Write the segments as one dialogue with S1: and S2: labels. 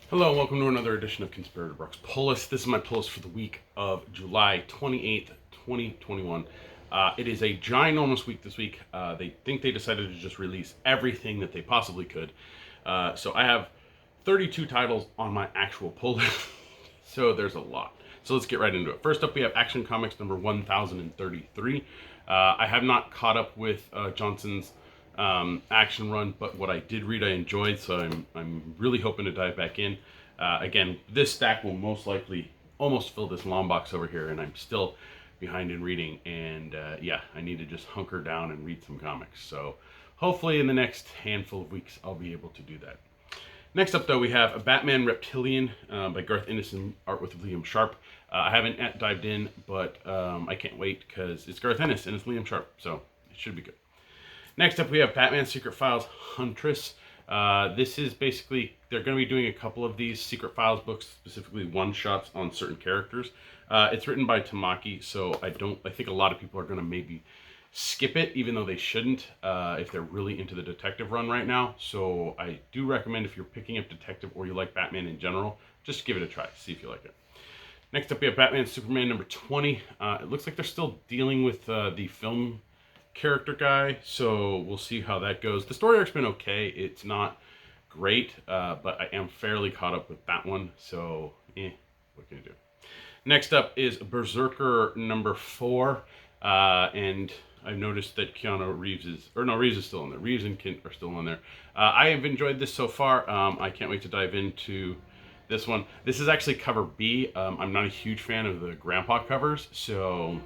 S1: Hello and welcome to another edition of Conspirator Brock's Pull List. This is my pull list for the week of July 28th, 2021. It is a ginormous week this week. They think they decided to just release everything that they possibly could. So I have 32 titles on my actual pull list. So there's a lot. So let's get right into it. First up, we have Action Comics number 1033. I have not caught up with Johnson's action run, but what I did read I enjoyed, so I'm really hoping to dive back in. Again, this stack will most likely almost fill this long box over here, and I'm still behind in reading, and yeah, I need to just hunker down and read some comics. So hopefully in the next handful of weeks I'll be able to do that. Next up, though, we have a Batman Reptilian by Garth Ennis, art with Liam Sharp. I haven't dived in, but I can't wait because it's Garth Ennis and it's Liam Sharp, so it should be good. Next up, we have Batman Secret Files Huntress. This is basically, they're going to be doing a couple of these Secret Files books, specifically one-shots on certain characters. It's written by Tamaki, so I think a lot of people are going to maybe skip it, even though they shouldn't, if they're really into the detective run right now. So I do recommend, if you're picking up detective or you like Batman in general, just give it a try, see if you like it. Next up, we have Batman Superman number 20. It looks like they're still dealing with the film character guy, so we'll see how that goes. The story arc's been okay. It's not great, but I am fairly caught up with that one, so what can you do? Next up is Berserker number 4, and I've noticed that Reeves is still in there. Reeves and Kent are still on there. I have enjoyed this so far. I can't wait to dive into this one. This is actually cover B. I'm not a huge fan of the grandpa covers, so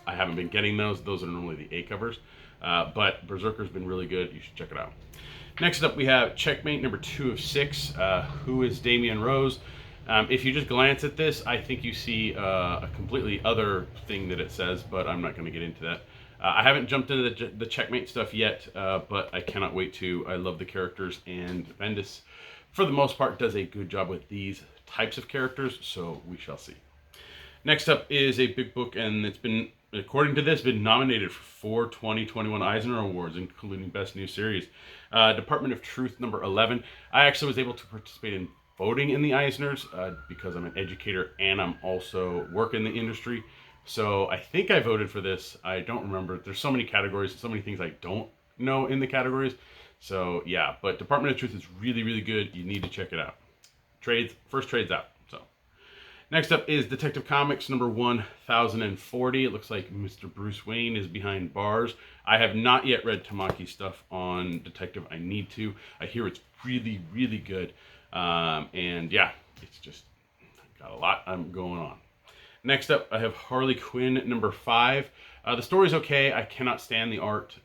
S1: I haven't been getting those. Those are normally the A covers. But Berserker's been really good. You should check it out. Next up, we have Checkmate number 2 of 6. Who is Damian Rose? If you just glance at this, I think you see a completely other thing that it says, but I'm not going to get into that. I haven't jumped into the Checkmate stuff yet, but I cannot wait to. I love the characters, and Bendis, for the most part, does a good job with these types of characters, so we shall see. Next up is a big book, and it's been, according to this, been nominated for 4 2021 Eisner Awards, including Best New Series. Department of Truth number 11. I actually was able to participate in voting in the Eisners because I'm an educator and I'm also work in the industry. So I think I voted for this. I don't remember. There's so many categories, so many things I don't know in the categories. So yeah, but Department of Truth is really, really good. You need to check it out. First trade's out. So next up is Detective Comics number 1040. It looks like Mr. Bruce Wayne is behind bars. I have not yet read Tamaki's stuff on Detective. I need to. I hear it's really, really good. And yeah, it's just got a lot going on. Next up, I have Harley Quinn number 5. The story's okay. I cannot stand the art.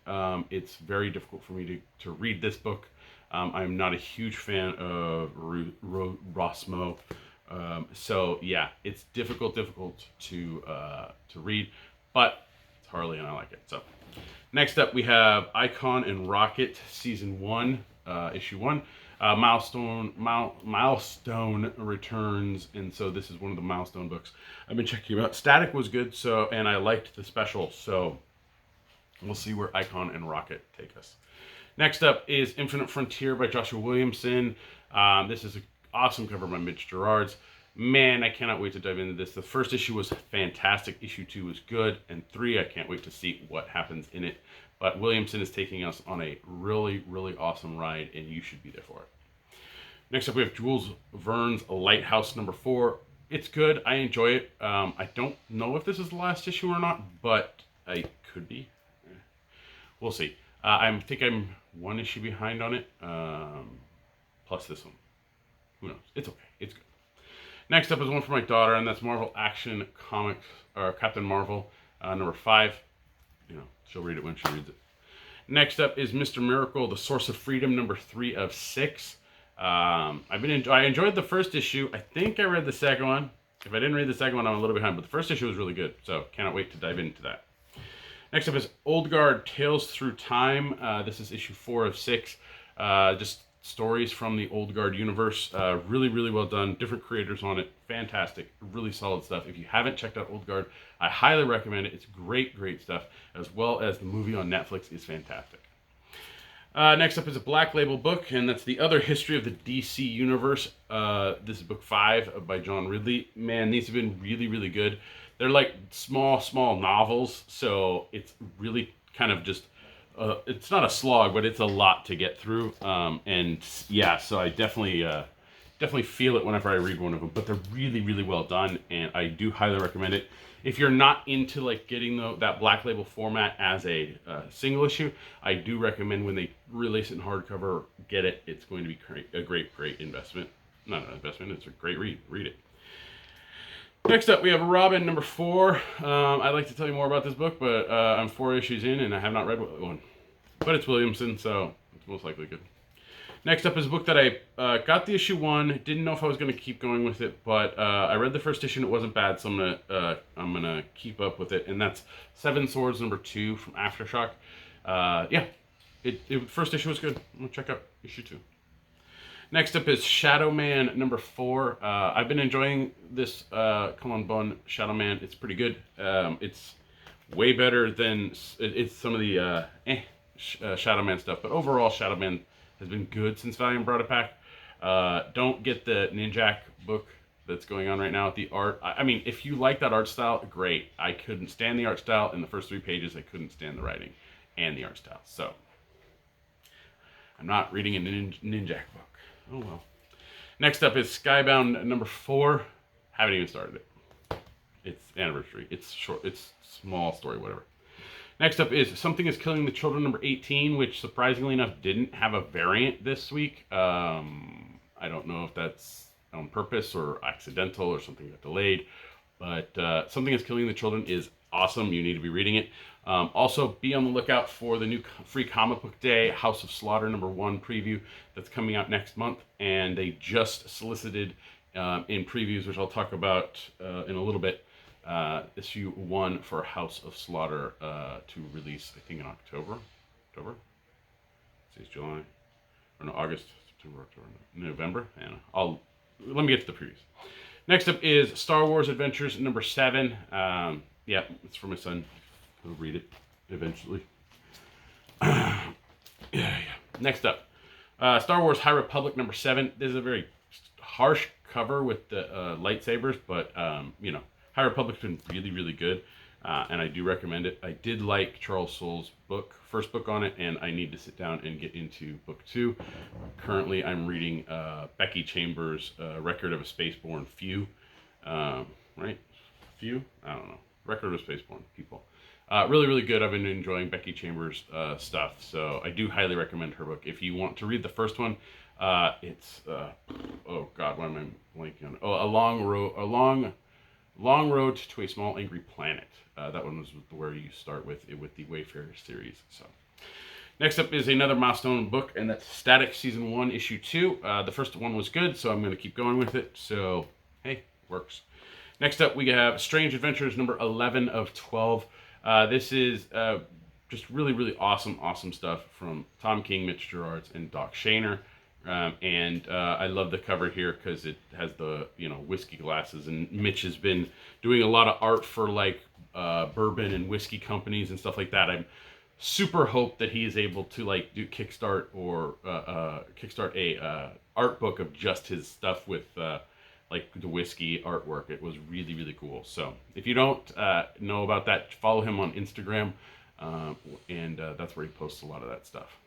S1: It's very difficult for me to read this book. I'm not a huge fan of Rossmo. So yeah, it's difficult to read, but it's Harley and I like it. So next up, we have Icon and Rocket season 1, issue 1. Milestone returns, and so this is one of the Milestone books I've been checking out. Static was good, so, and I liked the special, so we'll see where Icon and Rocket take us. Next up is Infinite Frontier by Joshua Williamson. This is an awesome cover by Mitch Gerards. Man, I cannot wait to dive into this. The first issue was fantastic. Issue 2 was good. And 3, I can't wait to see what happens in it. But Williamson is taking us on a really, really awesome ride, and you should be there for it. Next up, we have Jules Verne's Lighthouse number 4. It's good. I enjoy it. I don't know if this is the last issue or not, but I could be. We'll see. I think I'm one issue behind on it, plus this one. Who knows? It's okay. It's good. Next up is one for my daughter, and that's Marvel Action Comics, or Captain Marvel, number 5. You know, she'll read it when she reads it. Next up is Mr. Miracle, The Source of Freedom, number 3 of 6. I enjoyed the first issue. I think I read the second one. If I didn't read the second one, I'm a little behind, but the first issue was really good, so cannot wait to dive into that. Next up is Old Guard Tales Through Time. This is issue 4 of 6. Just stories from the Old Guard universe. Really, really well done. Different creators on it. Fantastic. Really solid stuff. If you haven't checked out Old Guard, I highly recommend it. It's great, great stuff. As well as the movie on Netflix is fantastic. Next up is a Black Label book, and that's The Other History of the DC Universe. This is book 5 by John Ridley. Man, these have been really, really good. They're like small novels, so it's really kind of just, it's not a slog, but it's a lot to get through. And yeah, so I definitely feel it whenever I read one of them, but they're really, really well done, and I do highly recommend it. If you're not into like getting that Black Label format as a single issue, I do recommend when they release it in hardcover, get it. It's going to be a great investment. Not an investment, it's a great read. Read it. Next up, we have Robin number 4. I'd like to tell you more about this book, but I'm 4 issues in and I have not read one. But it's Williamson, so it's most likely good. Next up is a book that I got the issue 1. Didn't know if I was going to keep going with it, but I read the first issue and it wasn't bad, so I'm gonna keep up with it. And that's Seven Swords number 2 from Aftershock. Yeah, first issue was good. I'm gonna check out issue 2. Next up is Shadow Man number 4. I've been enjoying this Cullen Bunn Shadow Man. It's pretty good. It's way better than it's some of the Shadow Man stuff, but overall Shadow Man has been good since Valiant brought it back. Don't get the Ninjak book that's going on right now. The art, I mean, if you like that art style, great. I couldn't stand the art style. In the first 3 pages, I couldn't stand the writing and the art style. So, I'm not reading a Ninjak book. Oh well. Next up is Skybound number 4. Haven't even started it. It's anniversary. It's short. It's small story, whatever. Next up is Something is Killing the Children number 18, which surprisingly enough didn't have a variant this week. I don't know if that's on purpose or accidental or something got delayed, but Something is Killing the Children is awesome. You need to be reading it. Also, be on the lookout for the new Free Comic Book Day House of Slaughter number 1 preview that's coming out next month, and they just solicited in previews, which I'll talk about in a little bit. Issue 1 for House of Slaughter to release, I think, in October. It's July, or no, August, September, October, November. And let me get to the previews. Next up is Star Wars Adventures number 7. Yeah, it's for my son. He'll read it eventually. Yeah. Next up, Star Wars High Republic number 7. This is a very harsh cover with the lightsabers, but High Republic's been really, really good, and I do recommend it. I did like Charles Soule's first book on it, and I need to sit down and get into book 2. Currently, I'm reading Becky Chambers' Record of a Spaceborne Few. Right? Few? I don't know. Record of a Spaceborne People. Really, really good. I've been enjoying Becky Chambers' stuff, so I do highly recommend her book. If you want to read the first one, it's oh God, what am I blanking on? Oh, a long road to a small angry planet. That one was where you start with the Wayfarer series. So, next up is another milestone book, and that's Static Season 1, Issue 2. The first one was good, so I'm going to keep going with it. So, hey, works. Next up, we have Strange Adventures number 11 of 12. This is just really, really awesome stuff from Tom King, Mitch Gerards, and Doc Shaner. And I love the cover here because it has the whiskey glasses, and Mitch has been doing a lot of art for like bourbon and whiskey companies and stuff like that. I'm super hope that he is able to like do kickstart a art book of just his stuff with like the whiskey artwork. It was really, really cool. So if you don't know about that, follow him on Instagram, and that's where he posts a lot of that stuff.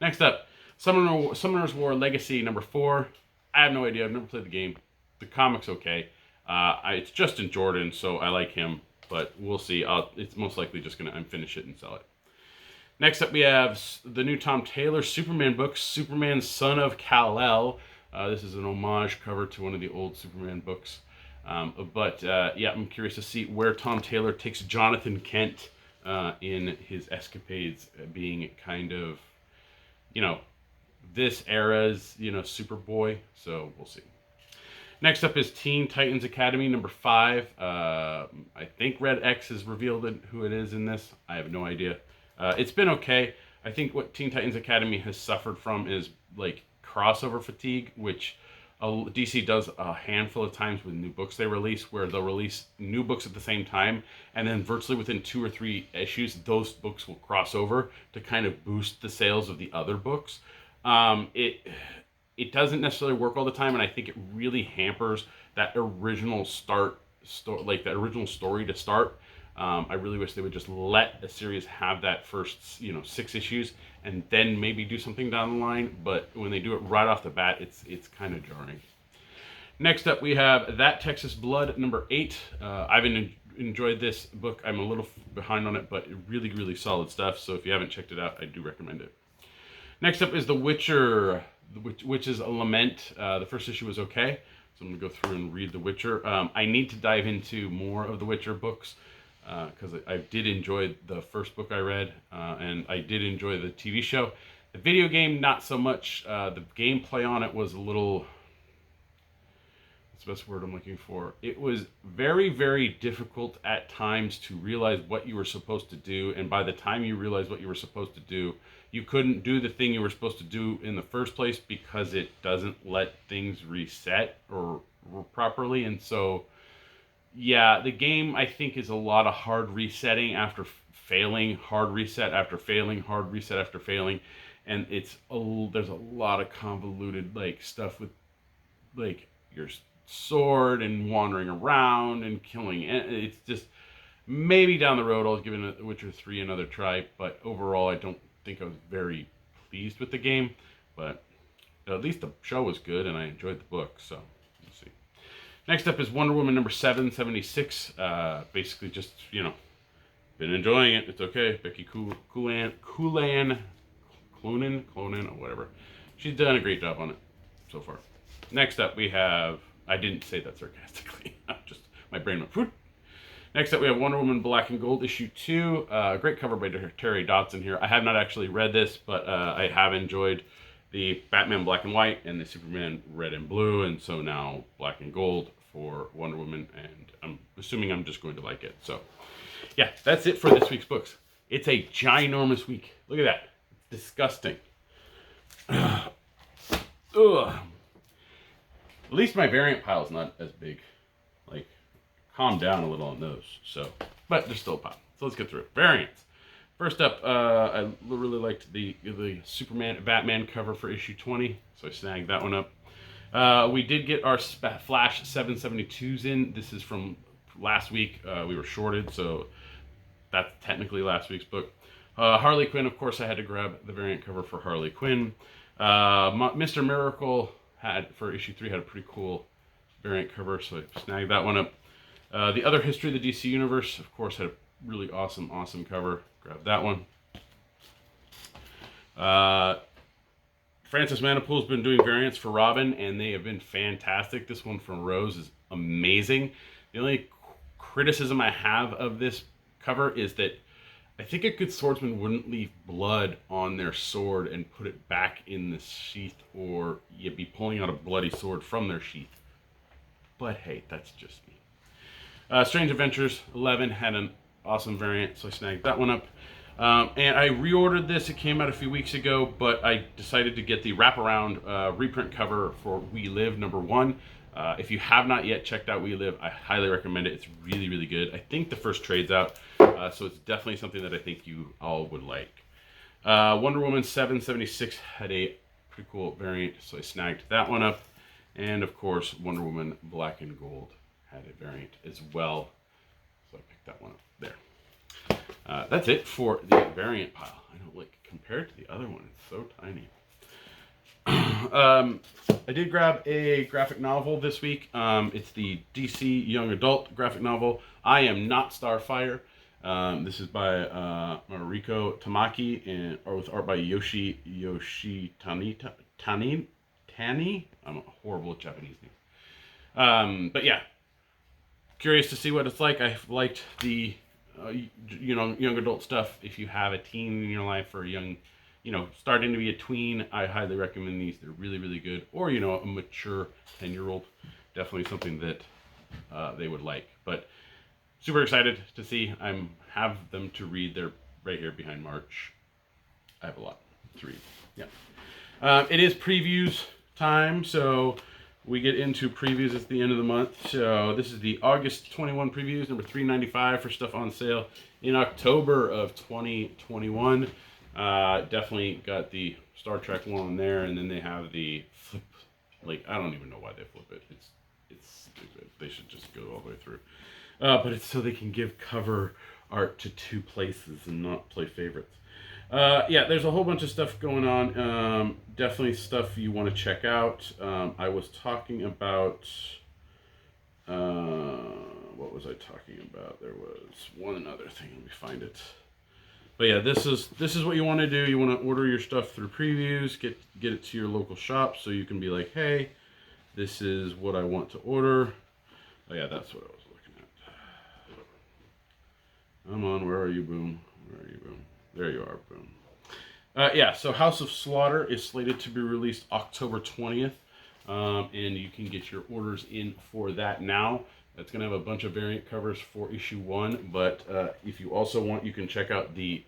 S1: Next up, Summoner's War Legacy number 4. I have no idea. I've never played the game. The comic's okay. It's Justin Jordan, so I like him, but we'll see. It's most likely just going to unfinish it and sell it. Next up, we have the new Tom Taylor Superman book, Superman Son of Kal-El. This is an homage cover to one of the old Superman books. Yeah, I'm curious to see where Tom Taylor takes Jonathan Kent in his escapades, being kind of, this era's, Superboy. So we'll see. Next up is Teen Titans Academy number 5. I think Red X has revealed who it is in this. I have no idea. It's been okay. I think what Teen Titans Academy has suffered from is like crossover fatigue, which DC does a handful of times with new books they release, where they'll release new books at the same time, and then virtually within 2 or 3 issues, those books will cross over to kind of boost the sales of the other books. It doesn't necessarily work all the time, and I think it really hampers that original like the original story to start. I really wish they would just let a series have that first, 6 issues, and then maybe do something down the line. But when they do it right off the bat, it's kind of jarring. Next up, we have That Texas Blood, number 8. I've enjoyed this book. I'm a little behind on it, but really, really solid stuff. So if you haven't checked it out, I do recommend it. Next up is The Witcher, which is a Lament. The first issue was okay, so I'm going to go through and read The Witcher. I need to dive into more of the Witcher books, because I did enjoy the first book I read, and I did enjoy the TV show. The video game, not so much. The gameplay on it was a little... What's the best word I'm looking for? It was very, very difficult at times to realize what you were supposed to do, and by the time you realized what you were supposed to do, you couldn't do the thing you were supposed to do in the first place because it doesn't let things reset or properly, and so... Yeah, the game, I think, is a lot of hard resetting after failing, hard reset after failing, hard reset after failing, and there's a lot of convoluted stuff with your sword and wandering around and killing. And it's just, maybe down the road I'll give Witcher 3 another try, but overall I don't think I was very pleased with the game. But at least the show was good and I enjoyed the book, so we'll see. Next up is Wonder Woman number 776. Basically just, been enjoying it. It's okay. Becky Cloonan, or whatever. She's done a great job on it so far. Next up we have, I didn't say that sarcastically, just my brain went food. Next up we have Wonder Woman Black and Gold issue 2. Great cover by Terry Dodson here. I have not actually read this, but I have enjoyed the Batman Black and White and the Superman Red and Blue, and so now Black and Gold for Wonder Woman, and I'm assuming I'm just going to like it. So yeah, that's it for this week's books. It's a ginormous week. Look at that. It's disgusting. Ugh. At least my variant pile is not as big. Calm down a little on those. So, but there's still a pile. So let's get through it. Variants. First up, I really liked the Superman Batman cover for issue 20, so I snagged that one up. We did get our Flash 772s in. This is from last week. We were shorted, so that's technically last week's book. Harley Quinn, of course, I had to grab the variant cover for Harley Quinn. Mr. Miracle for issue 3 had a pretty cool variant cover, so I snagged that one up. The Other History of the DC Universe, of course, had a really awesome cover. Grab that one. Francis Manipoul's been doing variants for Robin, and they have been fantastic. This one from Rose is amazing. The only criticism I have of this cover is that I think a good swordsman wouldn't leave blood on their sword and put it back in the sheath, or you'd be pulling out a bloody sword from their sheath. But hey, that's just me. Strange Adventures 11 had an awesome variant, so I snagged that one up. And I reordered this. It came out a few weeks ago, but I decided to get the wraparound reprint cover for We Live number 1. If you have not yet checked out We Live, I highly recommend it. It's really, really good. I think the first trade's out, so it's definitely something that I think you all would like. Wonder Woman 776 had a pretty cool variant, so I snagged that one up. And of course, Wonder Woman Black and Gold had a variant as well, so I picked that one up there. That's it for the variant pile. I don't compared to the other one, it's so tiny. I did grab a graphic novel this week. It's the DC Young Adult graphic novel, I Am Not Starfire. This is by Mariko Tamaki, or with art by Yoshi Tani. I'm a horrible at Japanese name. But yeah, curious to see what it's like. I've liked the young adult stuff. If you have a teen in your life or young, starting to be a tween, I highly recommend these. They're really, really good. Or, a mature 10-year-old, definitely something that they would like. But super excited to see. I have them to read. They're right here behind March. I have a lot to read. Yeah. It is previews time, so we get into previews at the end of the month. So this is the August 21 previews, number 395 for stuff on sale in October of 2021. Definitely got the Star Trek one there, and then they have the flip. Like, I don't even know why they flip it. It's stupid. They should just go all the way through. But it's so they can give cover art to two places and not play favorites. Yeah, there's a whole bunch of stuff going on. Definitely stuff you want to check out. I was talking about... what was I talking about? There was one other thing. Let me find it. But yeah, this is what you want to do. You want to order your stuff through previews, get it to your local shop so you can be like, hey, this is what I want to order. Oh yeah, that's what I was looking at. Come on, where are you, Boom? Where are you, Boom? There you are, Boom. Yeah, so House of Slaughter is slated to be released October 20th, and you can get your orders in for that now. It's going to have a bunch of variant covers for issue 1, but if you also want, you can check out the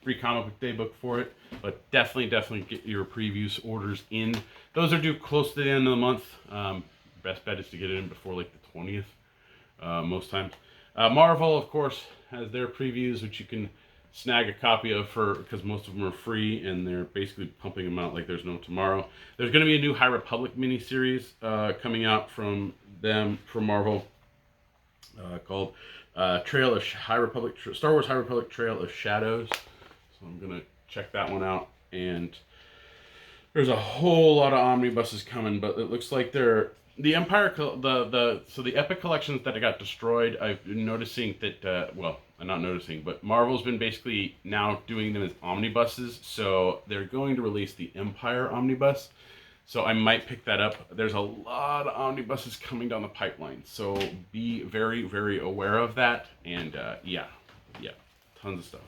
S1: free comic book day book for it. But definitely get your previews orders in. Those are due close to the end of the month. Best bet is to get it in before like the 20th, most times. Marvel, of course, has their previews, which you can snag a copy of because most of them are free, and they're basically pumping them out like there's no tomorrow. There's going to be a new High Republic miniseries coming out from Marvel called Trail of High Republic, Star Wars High Republic Trail of Shadows. So I'm going to check that one out. And there's a whole lot of omnibuses coming, but it looks like they're the Empire, so the Epic collections that got destroyed. I've been noticing that, well, I'm not noticing, but Marvel's been basically now doing them as omnibuses. So they're going to release the Empire omnibus. So I might pick that up. There's a lot of omnibuses coming down the pipeline. So be very, very aware of that. And yeah, tons of stuff.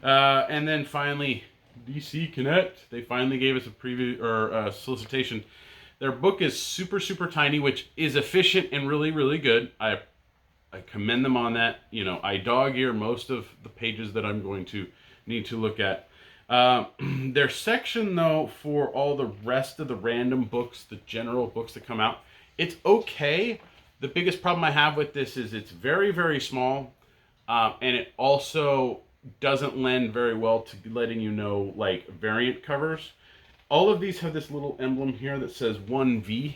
S1: And then finally, DC Connect. They finally gave us a preview or a solicitation. Their book is super, super tiny, which is efficient and really, really good. I commend them on that. You know, I dog ear most of the pages that I'm going to need to look at. Their section, though, for all the rest of the random books, the general books that come out, it's okay. The biggest problem I have with this is it's very, very small, and it also doesn't lend very well to letting you know, like, variant covers. All of these have this little emblem here that says 1V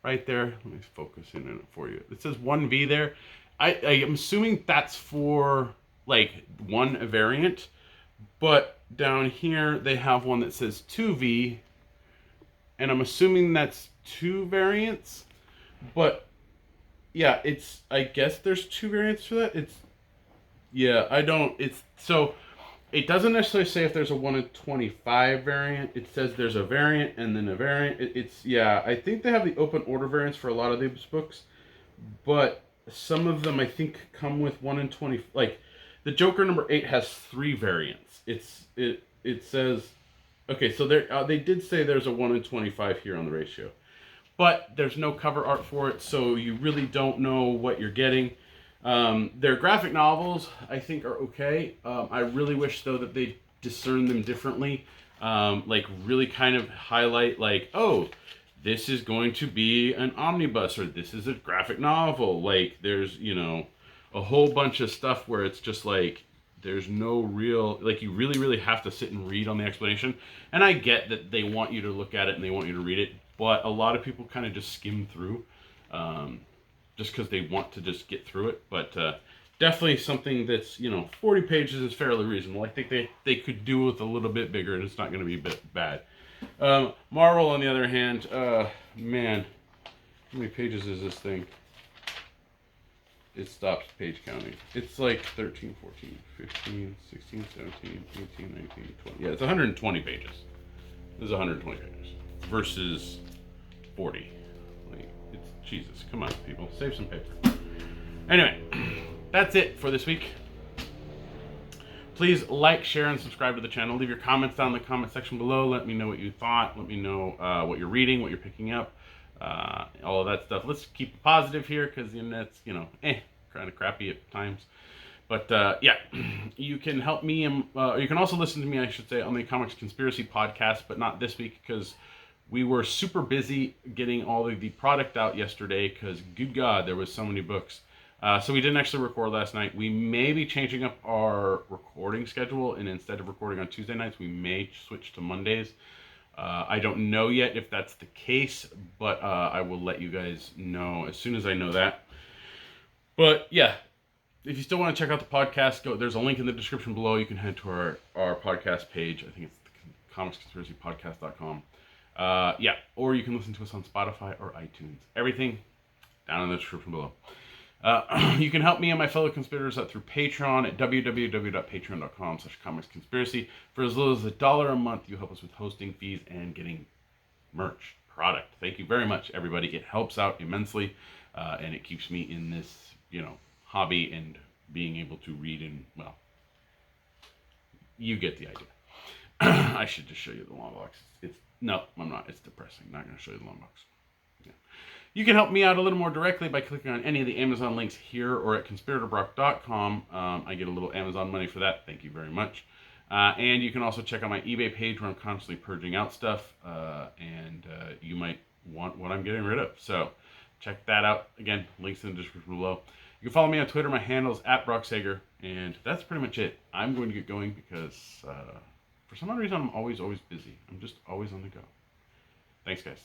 S1: right there. Let me focus in on it for you. It says 1V there. I am assuming that's for, like, one variant, but down here they have one that says 2V, and I'm assuming that's two variants. But yeah, I guess there's two variants for that. So it doesn't necessarily say if there's a 1 in 25 variant. It says there's a variant and then a variant. I think they have the open order variants for a lot of these books, but some of them I think come with 1 in 20. Like the Joker number 8 has 3 variants. It says, okay, so they did say there's a 1 in 25 here on the ratio, but there's no cover art for it, so you really don't know what you're getting. Their graphic novels, I think, are okay. I really wish, though, that they discern them differently. Like, really kind of highlight, like, oh, this is going to be an omnibus, or this is a graphic novel. Like, there's, a whole bunch of stuff where it's just, like, there's no real, like, you really, really have to sit and read on the explanation. And I get that they want you to look at it and they want you to read it, but a lot of people kind of just skim through. Just because they want to just get through it. But definitely something that's, 40 pages is fairly reasonable. I think they could do with a little bit bigger, and it's not going to be bad. Marvel, on the other hand, man, how many pages is this thing? It stops page counting. It's like 13, 14, 15, 16, 17, 18, 19, 20. Yeah, it's 120 pages. This is 120 pages versus 40. Jesus, come on, people. Save some paper. Anyway, that's it for this week. Please like, share, and subscribe to the channel. Leave your comments down in the comment section below. Let me know what you thought. Let me know what you're reading, what you're picking up, all of that stuff. Let's keep it positive here because the internet's, kind of crappy at times. But, yeah, you can help me. You can also listen to me, I should say, on the Comics Conspiracy podcast, but not this week because We were super busy getting all of the product out yesterday because, good God, there was so many books. So we didn't actually record last night. We may be changing up our recording schedule, and instead of recording on Tuesday nights, we may switch to Mondays. I don't know yet if that's the case, but I will let you guys know as soon as I know that. But yeah, if you still want to check out the podcast, there's a link in the description below. You can head to our podcast page. I think it's comicsconspiracypodcast.com. Yeah, or you can listen to us on Spotify or iTunes. Everything down in the description below. You can help me and my fellow conspirators out through Patreon at www.patreon.com/comicsconspiracy. For as little as $1 a month, you help us with hosting fees and getting merch product. Thank you very much, everybody. It helps out immensely, and it keeps me in this, hobby and being able to read and, well, you get the idea. I should just show you the long box. No, I'm not. It's depressing. I'm not going to show you the long box. Yeah. You can help me out a little more directly by clicking on any of the Amazon links here or at conspiratorbrock.com. I get a little Amazon money for that. Thank you very much. And you can also check out my eBay page where I'm constantly purging out stuff, and you might want what I'm getting rid of. So check that out. Again, links in the description below. You can follow me on Twitter. My handle is @BrockSager, and that's pretty much it. I'm going to get going because for some odd reason I'm always busy. I'm just always on the go. Thanks, guys.